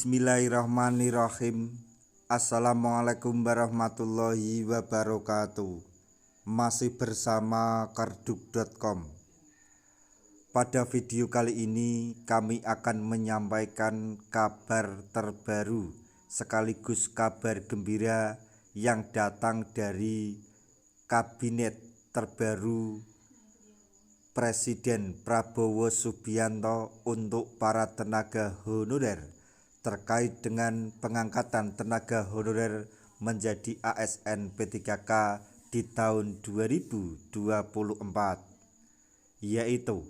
Bismillahirrahmanirrahim. Assalamualaikum warahmatullahi wabarakatuh. Masih bersama karduk.com. Pada video kali ini kami akan menyampaikan kabar terbaru sekaligus kabar gembira yang datang dari kabinet terbaru Presiden Prabowo Subianto untuk para tenaga honorer terkait dengan pengangkatan tenaga honorer menjadi ASN P3K di tahun 2024, yaitu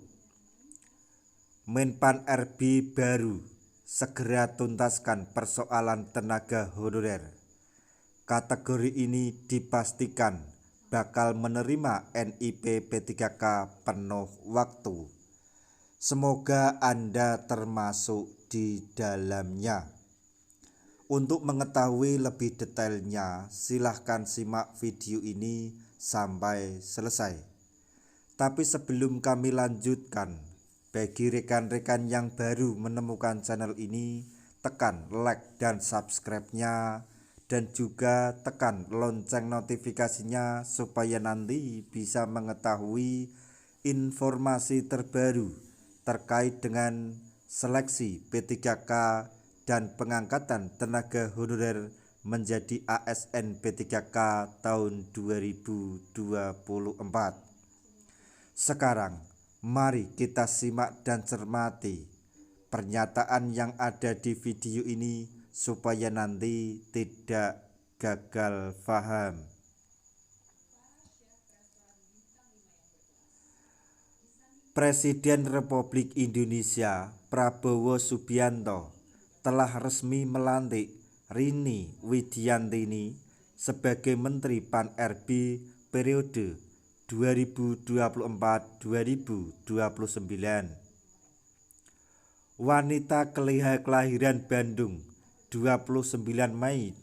Menpan RB baru segera tuntaskan persoalan tenaga honorer. Kategori ini dipastikan bakal menerima NIP P3K penuh waktu. Semoga Anda termasuk di dalamnya. Untuk mengetahui lebih detailnya, silahkan simak video ini sampai selesai. Tapi sebelum kami lanjutkan, bagi rekan-rekan yang baru menemukan channel ini, tekan like dan subscribe-nya, dan juga tekan lonceng notifikasinya supaya nanti bisa mengetahui informasi terbaru terkait dengan seleksi P3K dan pengangkatan tenaga honorer menjadi ASN P3K tahun 2024. Sekarang mari kita simak dan cermati pernyataan yang ada di video ini supaya nanti tidak gagal paham. Presiden Republik Indonesia Prabowo Subianto telah resmi melantik Rini Widiantini sebagai Menteri Pan RB periode 2024-2029. Wanita kelahiran Bandung 29 Mei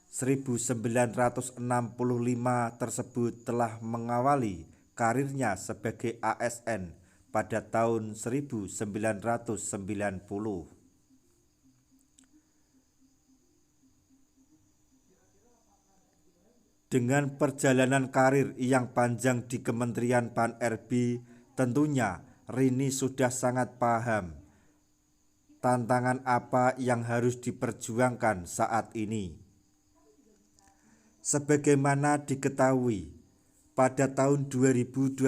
1965 tersebut telah mengawali karirnya sebagai ASN pada tahun 1990. Dengan perjalanan karir yang panjang di Kementerian Pan RB, tentunya Rini sudah sangat paham tantangan apa yang harus diperjuangkan saat ini. Sebagaimana diketahui, pada tahun 2024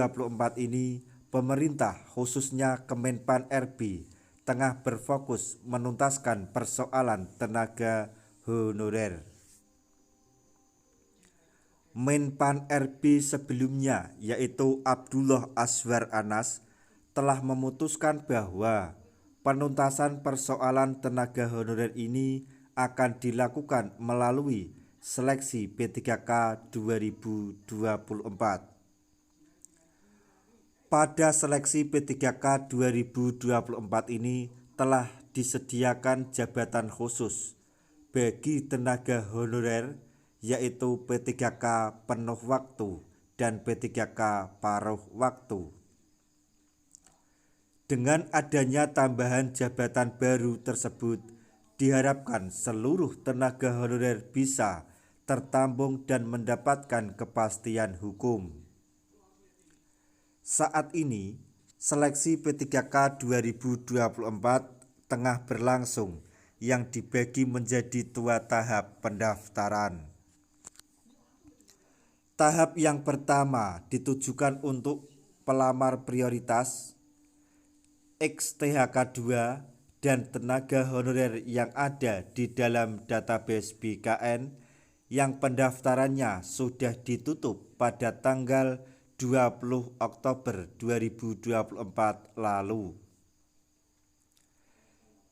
ini, pemerintah khususnya Kemenpan RB tengah berfokus menuntaskan persoalan tenaga honorer. Menpan RB sebelumnya, yaitu Abdullah Azwar Anas, telah memutuskan bahwa penuntasan persoalan tenaga honorer ini akan dilakukan melalui seleksi P3K 2024. Pada seleksi P3K 2024 ini telah disediakan jabatan khusus bagi tenaga honorer, yaitu P3K penuh waktu dan P3K paruh waktu. Dengan adanya tambahan jabatan baru tersebut, diharapkan seluruh tenaga honorer bisa tertampung dan mendapatkan kepastian hukum. Saat ini, seleksi P3K 2024 tengah berlangsung yang dibagi menjadi 2 tahap pendaftaran. Tahap yang pertama ditujukan untuk pelamar prioritas, ex-THK 2, dan tenaga honorer yang ada di dalam database BKN yang pendaftarannya sudah ditutup pada tanggal 20 Oktober 2024 lalu.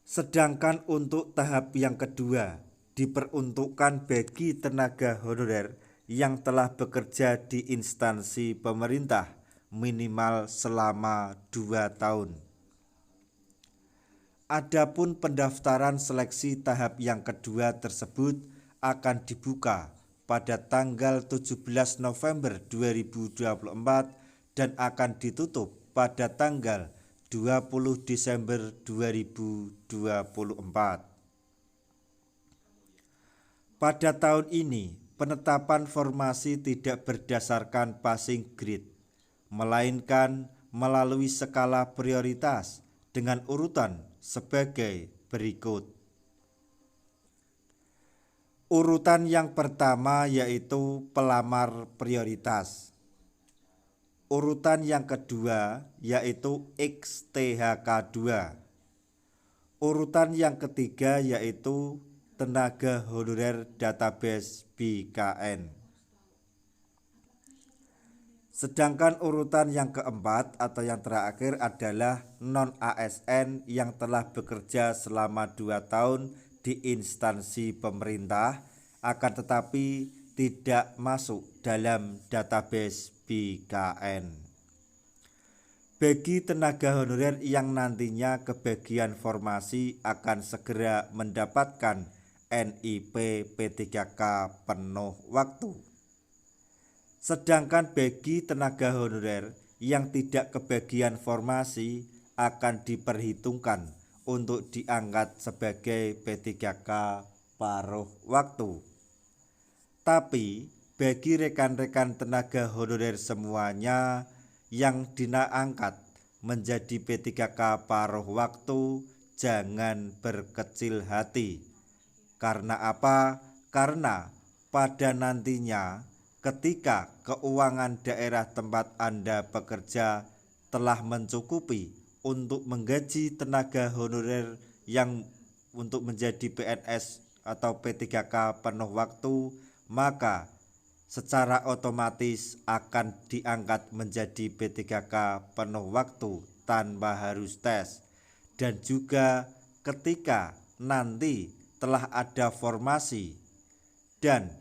Sedangkan untuk tahap yang kedua diperuntukkan bagi tenaga honorer yang telah bekerja di instansi pemerintah minimal selama 2 tahun. Adapun pendaftaran seleksi tahap yang kedua tersebut akan dibuka pada tanggal 17 November 2024 dan akan ditutup pada tanggal 20 Desember 2024. Pada tahun ini, penetapan formasi tidak berdasarkan passing grade, melainkan melalui skala prioritas dengan urutan sebagai berikut. Urutan yang pertama yaitu pelamar prioritas. Urutan yang kedua yaitu XTHK2. Urutan yang ketiga yaitu tenaga honorer database BKN. Sedangkan urutan yang keempat atau yang terakhir adalah non-ASN yang telah bekerja selama 2 tahun di instansi pemerintah akan tetapi tidak masuk dalam database BKN. Bagi tenaga honorer yang nantinya kebagian formasi akan segera mendapatkan NIP P3K penuh waktu. Sedangkan bagi tenaga honorer yang tidak kebagian formasi akan diperhitungkan untuk diangkat sebagai P3K paruh waktu. Tapi bagi rekan-rekan tenaga honorer semuanya yang diangkat menjadi P3K paruh waktu, jangan berkecil hati. Karena apa? Karena pada nantinya ketika keuangan daerah tempat Anda bekerja telah mencukupi untuk menggaji tenaga honorer yang untuk menjadi PNS atau P3K penuh waktu, maka secara otomatis akan diangkat menjadi P3K penuh waktu tanpa harus tes. Dan juga ketika nanti telah ada formasi dan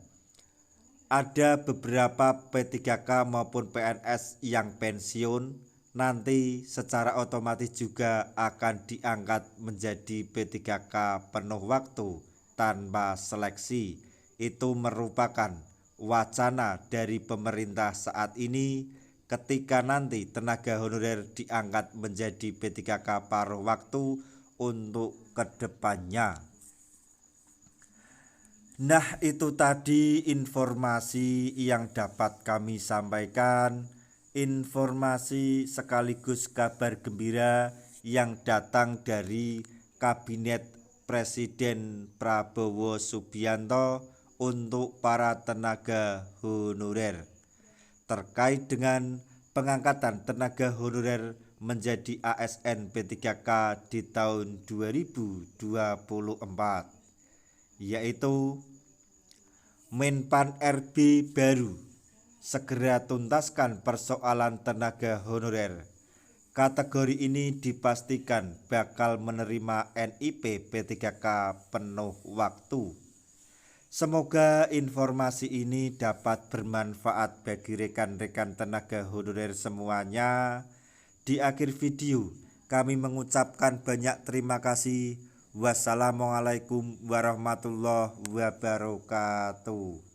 ada beberapa P3K maupun PNS yang pensiun, nanti secara otomatis juga akan diangkat menjadi P3K penuh waktu tanpa seleksi. Itu merupakan wacana dari pemerintah saat ini ketika nanti tenaga honorer diangkat menjadi P3K paruh waktu untuk kedepannya. Nah, itu tadi informasi yang dapat kami sampaikan, informasi sekaligus kabar gembira yang datang dari Kabinet Presiden Prabowo Subianto untuk para tenaga honorer terkait dengan pengangkatan tenaga honorer menjadi ASN P3K di tahun 2024, yaitu Menpan RB baru segera tuntaskan persoalan tenaga honorer. Kategori ini dipastikan bakal menerima NIP P3K penuh waktu. Semoga informasi ini dapat bermanfaat bagi rekan-rekan tenaga honorer semuanya. Di akhir video kami mengucapkan banyak terima kasih. Wassalamualaikum warahmatullahi wabarakatuh.